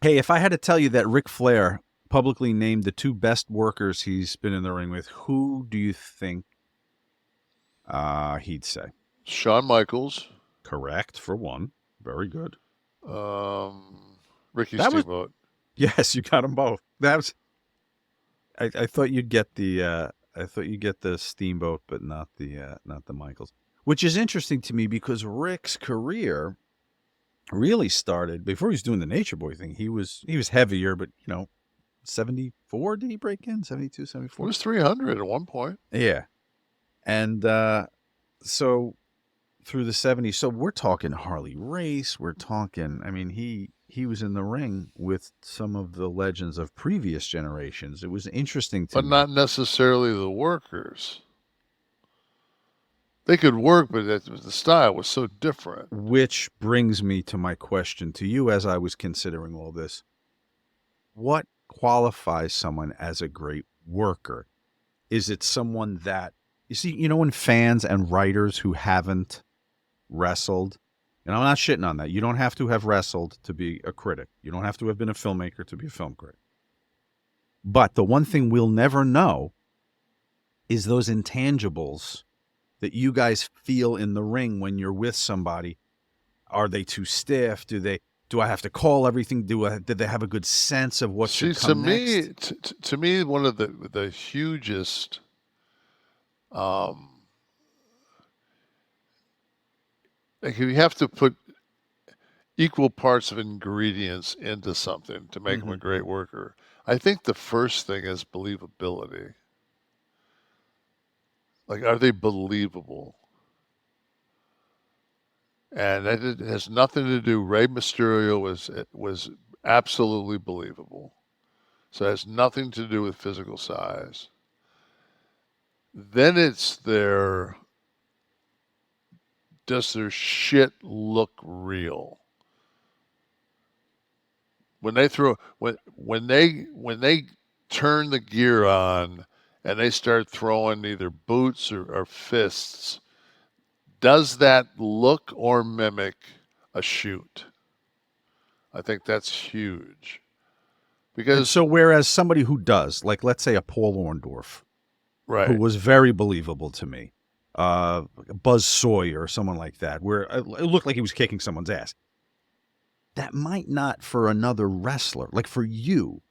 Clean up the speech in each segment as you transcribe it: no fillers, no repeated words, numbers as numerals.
Hey, if I had to tell you that Ric Flair publicly named the two best workers he's been in the ring with, who do you think he'd say? Shawn Michaels, Correct for one. Very good. Ricky That was Steamboat. yes, you got them both. That was I thought you'd get the I thought you'd get the Steamboat, but not the Michaels. Which is interesting to me because Rick's career really started before he was doing the Nature Boy thing. He was heavier, but 74 did he break in? 72, It 74? was 300 at one point. Yeah. And so through the 70s, so we're talking Harley Race, we're talking, I mean, he was in the ring with some of the legends of previous generations. It was interesting to But me, not necessarily the workers. They could work, but the style was so different. which brings me to my question to you as I was considering all this. What qualifies someone as a great worker? Is it someone that you see, when fans and writers who haven't wrestled, and I'm not shitting on that. You don't have to have wrestled to be a critic. You don't have to have been a filmmaker to be a film critic. But the one thing we'll never know is those intangibles that you guys feel in the ring when you're with somebody. Are they too stiff? Do I have to call everything? Did they have a good sense of what See, should to come next? me, to me, one of the hugest um, like you have to put equal parts of ingredients into something to make them a Mm-hmm. great worker. I think the first thing is believability. Like, are they believable? And that it has nothing to do. Rey Mysterio was absolutely believable. So it has nothing to do with physical size. Then it's their does their shit look real? When they throw when they turn the gear on and they start throwing either boots or fists, does that look or mimic a shoot? I think that's huge And because so, whereas somebody who does, like let's say a Paul Orndorff, who right. was very believable to me, Buzz Sawyer or someone like that, where it looked like he was kicking someone's ass. That might not for another wrestler, like for you,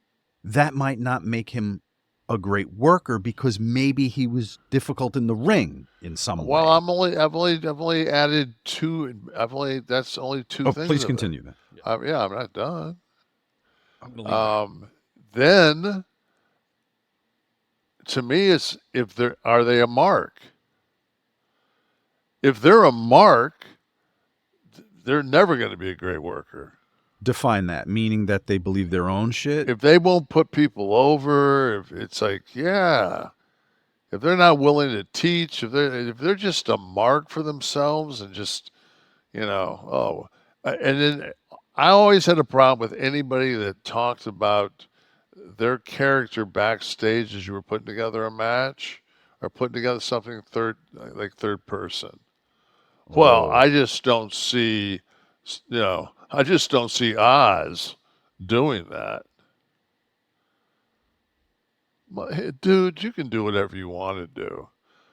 that might not make him a great worker because maybe he was difficult in the ring in some Well, way. I've only added two. I've only that's only two Oh, things please of it. continue then. Yeah, Yeah, I'm not done. I'm gonna leave that. Um, then to me, it's if they're are they a mark? If they're a mark, they're never going to be a great worker. Define that, meaning that they believe their own shit. If they won't put people over, if it's like, yeah, if they're not willing to teach, if they're just a mark for themselves and just and then I always had a problem with anybody that talked about their character backstage as you were putting together a match or putting together something like third person. Well, Oh, I just don't see Oz doing that. Hey, dude, you can do whatever you want to do.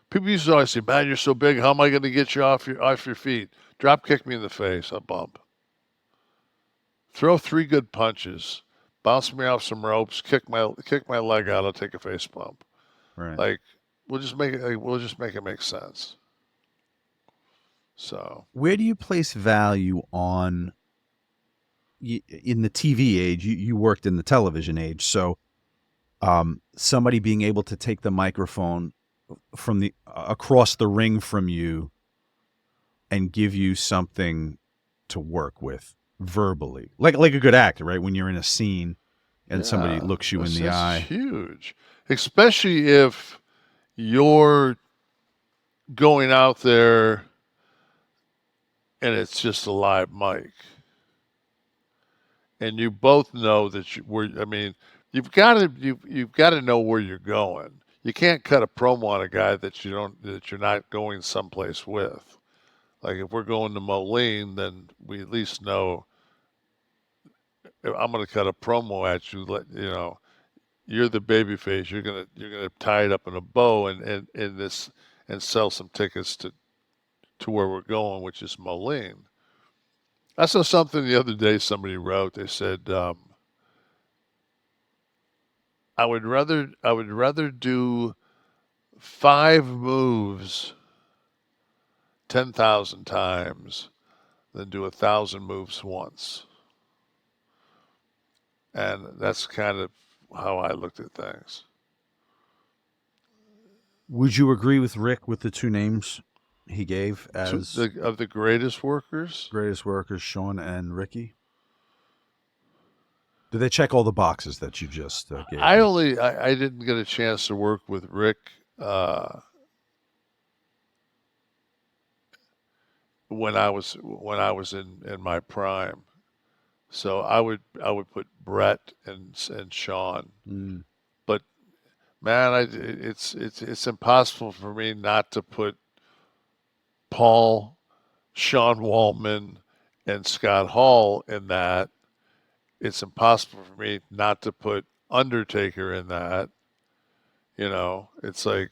People used to always say, "Man, you're so big. How am I going to get you off your feet? Drop kick me in the face. I'll bump. Throw three good punches. Bounce me off some ropes. Kick my leg out. I'll take a face bump. right. Like we'll just make it make sense." So Where do you place value on in the TV age? You worked in the television age, so somebody being able to take the microphone from the across the ring from you and give you something to work with verbally, like a good actor, right? When you're in a scene and somebody yeah, looks you in the that's eye. huge, especially if you're going out there and it's just a live mic, and you both know that I mean, you've got to know where you're going. You can't cut a promo on a guy that you're not going someplace with. Like if we're going to Moline, then we at least know I'm gonna cut a promo at you. You're the baby face. You're gonna tie it up in a bow and this and sell some tickets to where we're going, which is Moline. I saw something the other day. Somebody wrote. They said, I would rather do 5 moves 10,000 times than do 1,000 moves once. And that's kind of how I looked at things. Would you agree with Rick with the two names he gave as Of the greatest workers, greatest workers, Shawn and Ricky? Do they check all the boxes that you just gave? I didn't get a chance to work with Rick when I was in my prime. So I would put Brett and Shawn. Mm. But man, it's impossible for me not to put Paul, Sean Waltman, and Scott Hall in that. It's impossible for me not to put Undertaker in that. It's like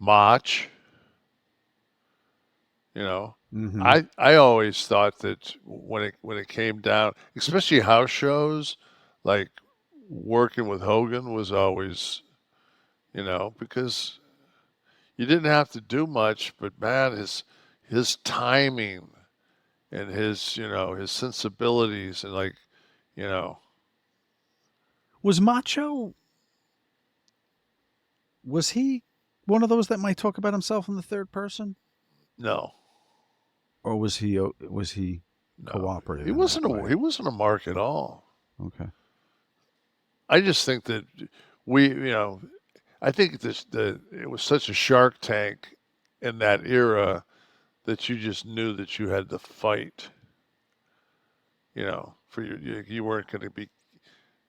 Mach. Mm-hmm. I always thought that when it came down, especially house shows, like working with Hogan was always, because you didn't have to do much, but man, his timing and his sensibilities and you know, Was Macho? Was he one of those that might talk about himself in the third person, no, or was he no, cooperative? he in that wasn't way? he wasn't a mark at all. Okay. I just think that we, I think it was such a Shark Tank in that era that you just knew that you had to fight. For you weren't going to be.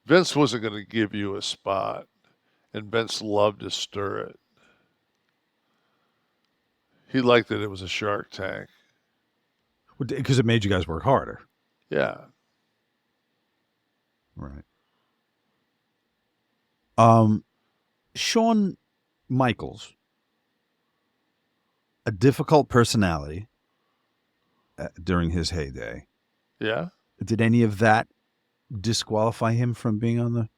Vince wasn't going to give you a spot, and Vince loved to stir it. He liked that it was a Shark Tank. Because it made you guys work harder. Yeah. Right. Shawn Michaels, a difficult personality during his heyday. Yeah. Did any of that disqualify him from being on the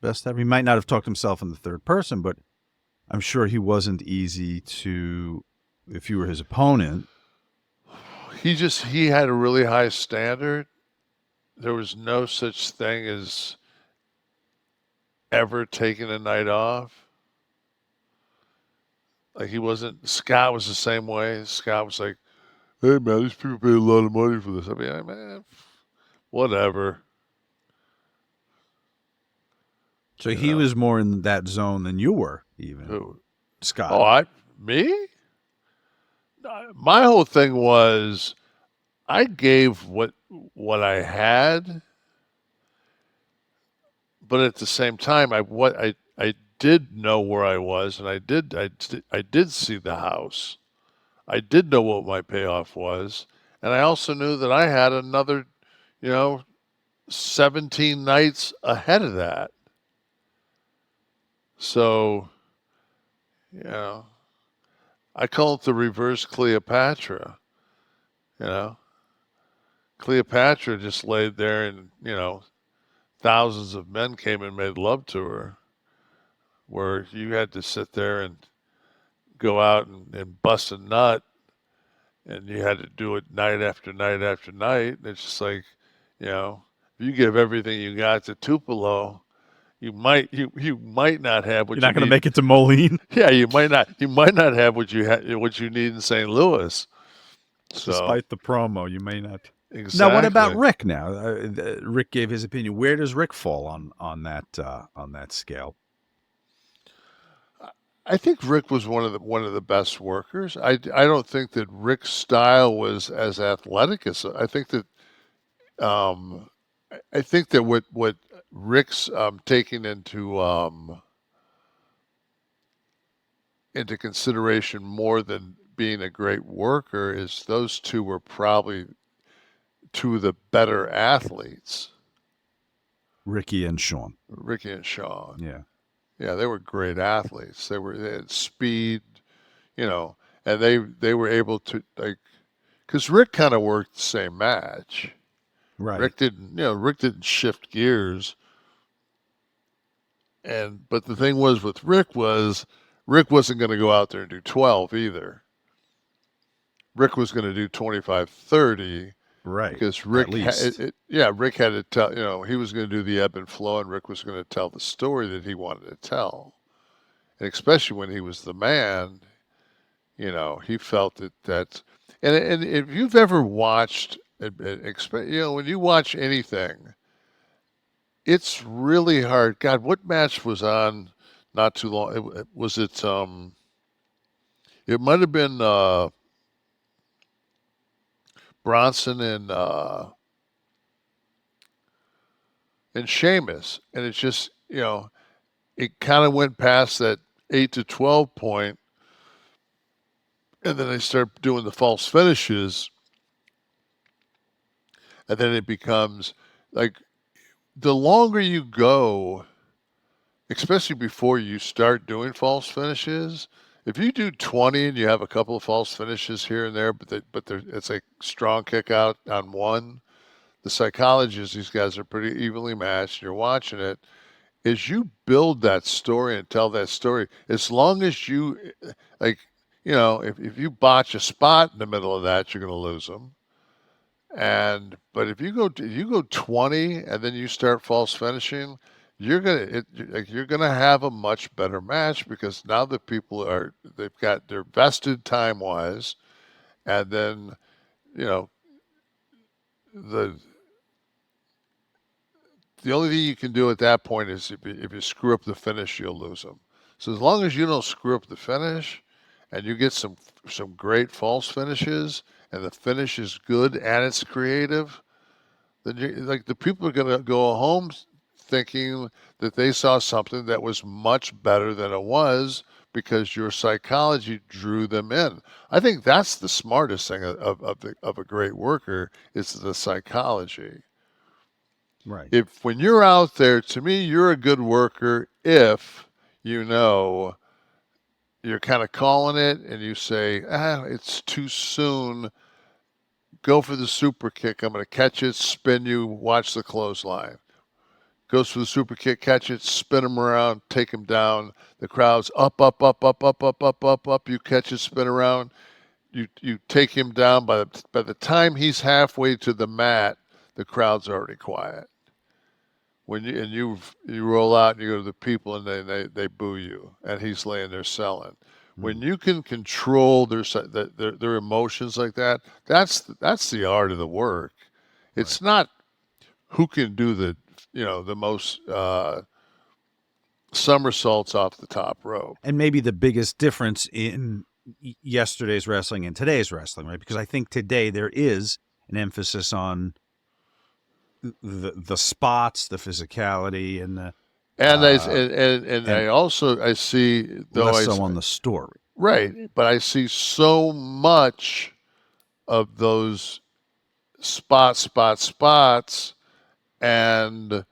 best ever? He might not have talked himself in the third person, but I'm sure he wasn't easy to, if you were his opponent. He had a really high standard. There was no such thing as ever taking a night off. Like he wasn't. Scott was the same way. Scott was like, "Hey man, these people pay a lot of money for this." I mean, man, whatever. So he was more in that zone than you were, even. Who? Scott. Oh, me? My whole thing was I gave what I had, but at the same time, I did know where I was, and I did see the house. I did know what my payoff was, and I also knew that I had another, you know, 17 nights ahead of that. So, you know, I call it the reverse Cleopatra. You know, Cleopatra just laid there, and thousands of men came and made love to her, where you had to sit there and go out and bust a nut, and you had to do it night after night after night. And it's just like, if you give everything you got to Tupelo, you might not have what You're not going to need. make it to Moline. Yeah, you might not have what you need in St. Louis. So Despite the promo, you may not. exactly. Now, what about Rick? Now, Rick gave his opinion. Where does Rick fall on that scale? I think Rick was one of the best workers. I don't think that Rick's style was as athletic as um, I think that what Rick's taking into consideration more than being a great worker is those two were probably two of the better athletes, Ricky and Shawn. Ricky and Shawn. Yeah. Yeah, they were great athletes. They had speed, you know, and they were able to, like, because Rick kind of worked the same match. Right. Rick didn't shift gears. But the thing was with Rick wasn't going to go out there and do 12 either. Rick was going to do 25, 30 Right. because At least. Rick had to tell, he was going to do the ebb and flow, and Rick was going to tell the story that he wanted to tell. And especially when he was the man, he felt and if you've ever watched, when you watch anything, it's really hard. God, what match was on not too long? It might have been Bronson and Sheamus, and it's just it kind of went past that 8 to 12 point, and then they start doing the false finishes, and then it becomes like the longer you go, especially before you start doing false finishes. If you do 20 and you have a couple of false finishes here and there, it's a strong kick out on one, the psychology is these guys are pretty evenly matched. You're watching it. As you build that story and tell that story, as long as you, like, if you botch a spot in the middle of that, you're going to lose them. But if you go 20 and then you start false finishing, you're gonna have a much better match because now the people they're vested time wise, and then you know the the only thing you can do at that point is if you screw up the finish, you'll lose them. So as long as you don't screw up the finish, and you get some great false finishes, and the finish is good and it's creative, then like the people are gonna go home thinking that they saw something that was much better than it was because your psychology drew them in. I think that's the smartest thing of a great worker is the psychology. Right. If when you're out there, to me, you're a good worker if you know you're kind of calling it and you say, it's too soon. Go for the super kick. I'm going to catch it, spin you, watch the clothesline. Goes for the super kick, catch it, spin him around, take him down. The crowd's up, up, up, up, up, up, up, up, up. You catch it, spin around. You take him down. By the time he's halfway to the mat, the crowd's already quiet. You roll out and you go to the people and they boo you and he's laying there selling. When you can control their emotions like that, that's the art of the work. It's not who can do the most somersaults off the top rope. And maybe the biggest difference in yesterday's wrestling and today's wrestling, right? Because I think today there is an emphasis on the spots, the physicality, and the I see less so on the story. Right, but I see so much of those spots, and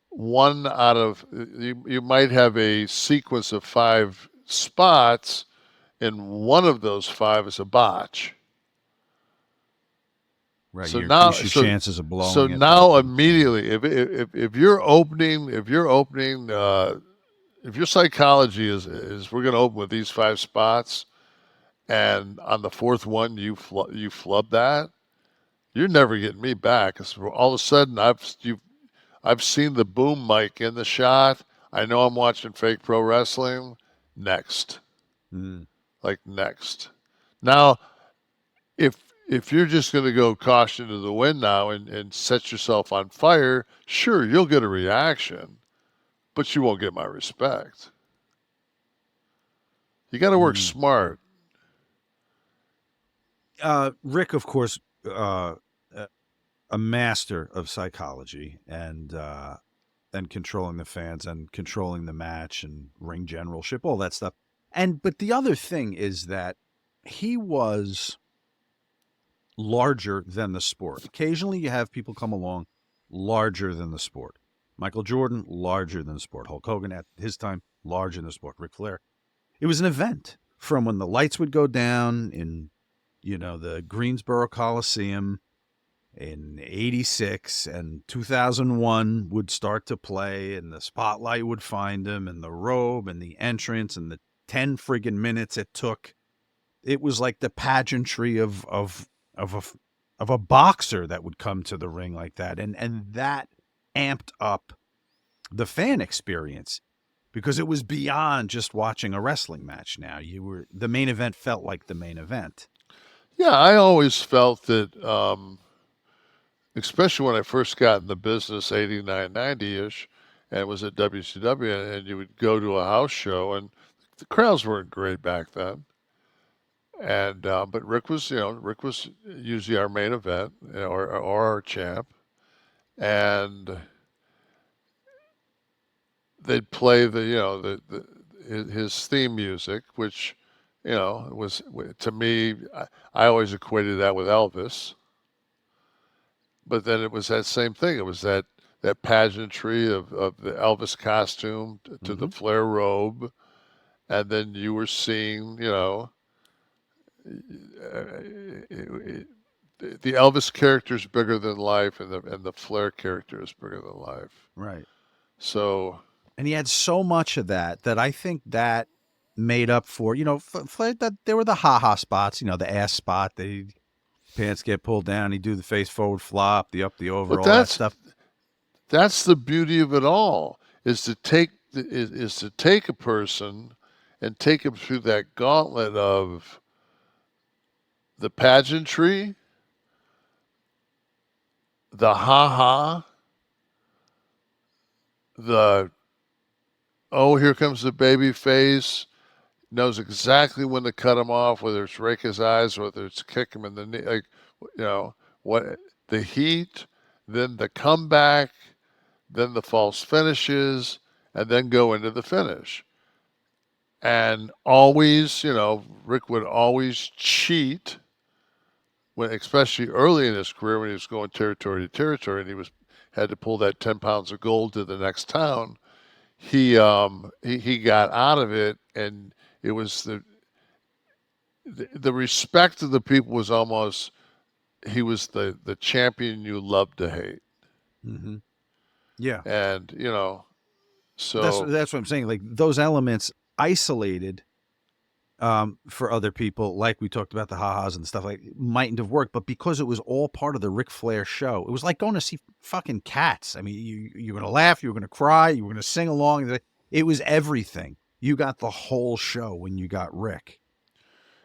one out of you might have a sequence of 5 spots, and one of those 5 is a botch. Right. So you now, increase your chances of blowing. So now immediately, if your psychology is we're going to open with these 5 spots, and on the 4th one you flub that, you're never getting me back. Because all of a sudden I've seen the boom mic in the shot. I know I'm watching fake pro wrestling. Next. Like next. Now, if you're just going to go caution to the wind now and set yourself on fire, sure, you'll get a reaction, but you won't get my respect. You got to work smart. Rick, of course, a master of psychology and controlling the fans and controlling the match and ring generalship, all that stuff. But the other thing is that he was larger than the sport. Occasionally, you have people come along larger than the sport. Michael Jordan, larger than the sport. Hulk Hogan at his time, larger than the sport. Ric Flair. It was an event from when the lights would go down in, the Greensboro Coliseum in 86 and 2001 would start to play and the spotlight would find him and the robe and the entrance and the 10 friggin' minutes it took. It was like the pageantry of a of a boxer that would come to the ring like that, and that amped up the fan experience because it was beyond just watching a wrestling match. Now the main event felt like the main event. Yeah, I always felt that, especially when I first got in the business, 89, 90-ish, and was at WCW, and you would go to a house show, and the crowds weren't great back then. And but Rick was usually our main event, or our champ, and they'd play his theme music, which was, to me, I always equated that with Elvis. But then it was that same thing. It was that pageantry of the Elvis costume to the Flair robe, and then you were seeing, the Elvis character is bigger than life, and the Flair character is bigger than life. Right. So, And he had so much of that I think that made up for, Flair, that there were the ha-ha spots, the ass spot, the pants get pulled down, he'd do the face forward flop, the up, the over, but all that stuff. that's the beauty of it all, is to take a person and take him through that gauntlet of the pageantry, the ha-ha, the, oh, here comes the baby face, knows exactly when to cut him off, whether it's rake his eyes, whether it's kick him in the knee, like, what, the heat, then the comeback, then the false finishes, and then go into the finish. And always, Rick would always cheat when, especially early in his career, when he was going territory to territory, and had to pull that 10 pounds of gold to the next town. He got out of it, and it was the respect of the people was almost, he was the champion you loved to hate. Mm-hmm. Yeah. And That's so what I'm saying. Like those elements isolated for other people, like we talked about the ha-has and stuff, like mightn't have worked, but because it was all part of the Ric Flair show, it was like going to see fucking Cats. I mean, you're going to laugh, you're going to cry, you were going to sing along. It was everything. You got the whole show when you got Rick.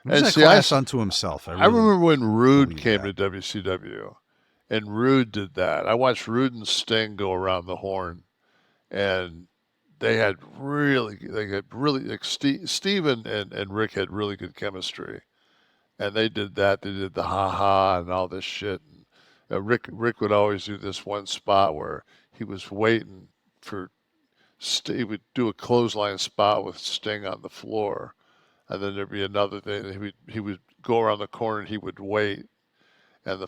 It was and a see, class unto himself. I remember when Rude believe came that. to WCW, and Rude did that. I watched Rude and Sting go around the horn, and they had really, like Steve and Rick had really good chemistry, and they did that. They did the ha ha and all this shit. And, Rick would always do this one spot where he was waiting for he would do a clothesline spot with Sting on the floor, and then there'd be another thing. He would go around the corner and he would wait, and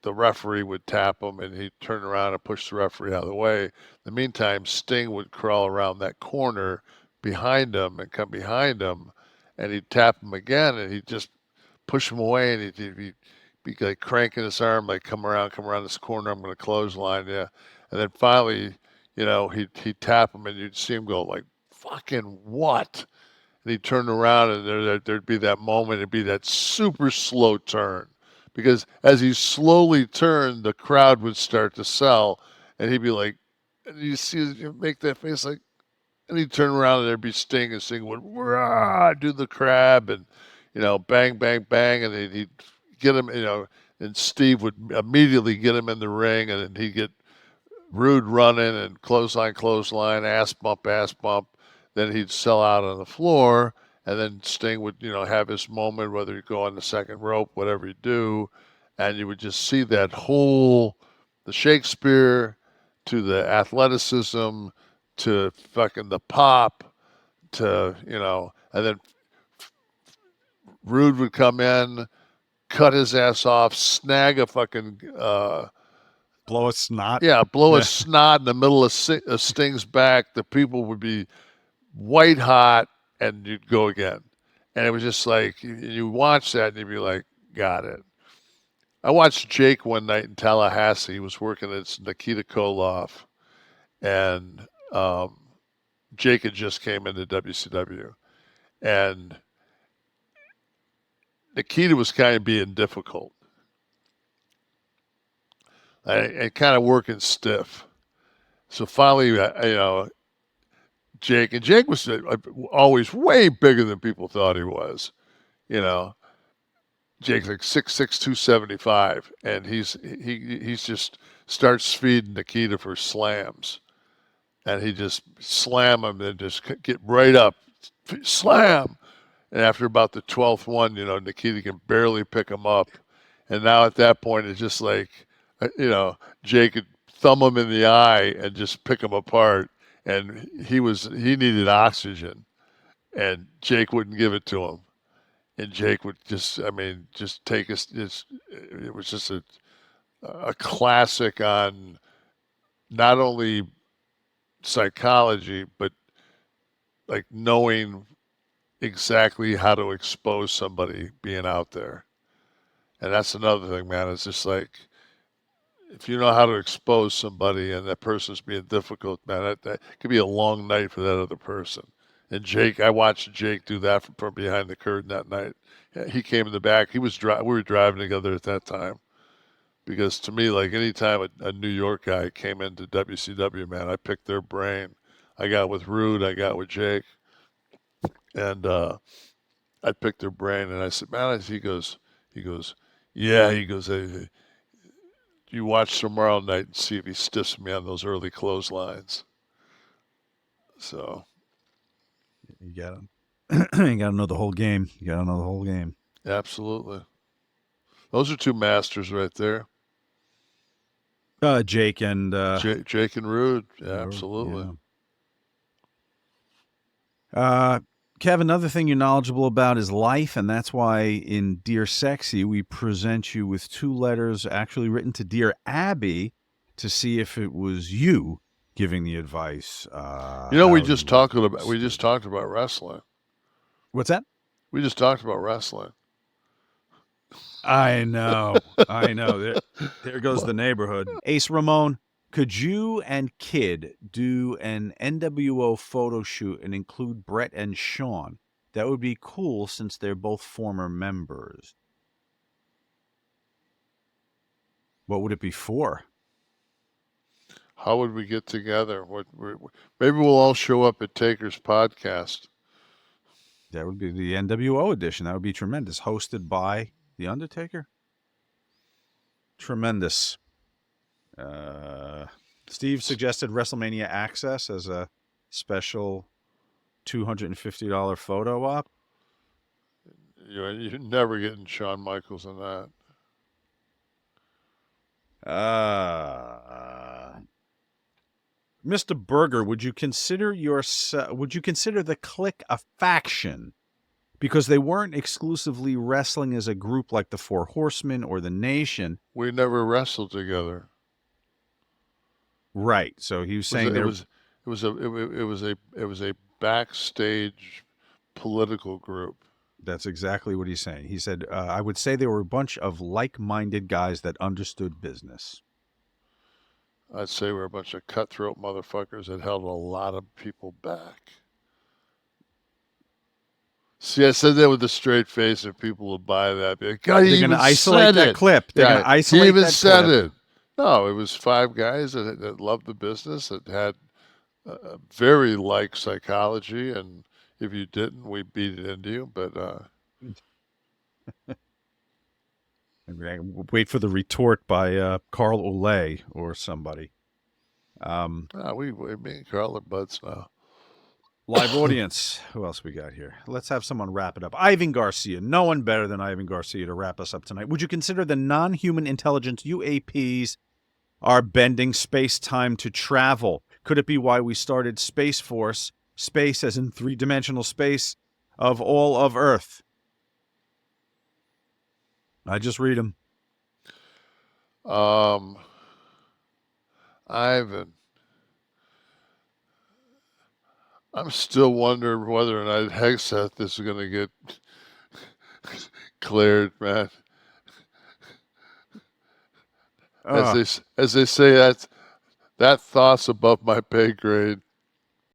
the referee would tap him, and he'd turn around and push the referee out of the way. In the meantime, Sting would crawl around that corner behind him and come behind him, and he'd tap him again, and he'd just push him away, and he'd be like cranking his arm, like, come around this corner, I'm going to clothesline you. And then finally, he'd tap him, and you'd see him go like, fucking what? And he'd turn around, and there'd be that moment, it'd be that super slow turn. Because as he slowly turned, the crowd would start to sell, and he'd be like, and you see him make that face like, and he'd turn around and there'd be Sting, and Sting would rah, do the crab, and bang, bang, bang, and he'd get him, and Steve would immediately get him in the ring, and then he'd get Rude running and clothesline, ass bump, ass bump. Then he'd sell out on the floor, and then Sting would, have his moment, whether you go on the second rope, whatever you do, and you would just see that whole, the Shakespeare to the athleticism to fucking the pop to, and then Rude would come in, cut his ass off, snag a fucking Blow a snot. blow a Yeah. snot in the middle of Sting's back. The people would be white hot, and you'd go again. And it was just like you watch that and you'd be like, got it. I watched Jake one night in Tallahassee. He was working at Nikita Koloff, and Jake had just came into WCW, and Nikita was kind of being difficult and kind of working stiff. So finally, Jake was always way bigger than people thought he was. You know, Jake's like 6'6", 275, and he's just starts feeding Nikita for slams, and he just slam him and just get right up, slam. And after about the 12th one, Nikita can barely pick him up, and now at that point it's just like, Jake could thumb him in the eye and just pick him apart, and he needed oxygen, and Jake wouldn't give it to him. And Jake would just take us. It was just a classic on not only psychology, but like knowing exactly how to expose somebody being out there. And that's another thing, man. It's just like, if you know how to expose somebody and that person's being difficult, man, that could be a long night for that other person. And Jake, I watched Jake do that from behind the curtain that night. He came in the back. We were driving together at that time. Because to me, like anytime a New York guy came into WCW, man, I picked their brain. I got with Rude, I got with Jake, and I picked their brain. And I said, man, he goes, yeah, he goes, hey, you watch tomorrow night and see if he stiffs me on those early clotheslines. So You got to you got to know the whole game. You got to know the whole game. absolutely, those are two masters right there. Jake and Jake and Rude, yeah, absolutely. Yeah. Kevin, another thing you're knowledgeable about is life, and that's why in Dear Sexy we present you with 2 letters actually written to Dear Abby to see if it was you giving the advice. We just talked about wrestling. What's that? We just talked about wrestling. I know. There goes the neighborhood. Ace Ramon, could you and Kid do an NWO photo shoot and include Brett and Shawn? That would be cool since they're both former members. What would it be for? How would we get together? Maybe we'll all show up at Taker's podcast. That would be the NWO edition. That would be tremendous. Hosted by The Undertaker. Tremendous. Steve suggested WrestleMania Access as a special $250 photo op. You're never getting Shawn Michaels in that. Mr. Berger, would you consider the Kliq a faction? Because they weren't exclusively wrestling as a group like the Four Horsemen or the Nation. We never wrestled together. Right. So he was saying it was a backstage political group. That's exactly what he's saying. He said, I would say they were a bunch of like-minded guys that understood business. I'd say we're a bunch of cutthroat motherfuckers that held a lot of people back. See, I said that with a straight face, and people will buy that. Like, God, they're going to isolate that clip. They're going to isolate that clip. He even said it. No, it was 5 guys that loved the business, that had very like psychology, and if you didn't, we beat it into you. But wait for the retort by Carl Olay or somebody. Me and Carl are buds now. Live audience. Who else we got here? Let's have someone wrap it up. Ivan Garcia. No one better than Ivan Garcia to wrap us up tonight. Would you consider the non-human intelligence UAPs are bending space-time to travel? Could it be why we started Space Force, space as in 3-dimensional space, of all of Earth? I just read them. Ivan. I'm still wondering whether or not Hegseth is going to get cleared, man. As they say, that thought's above my pay grade.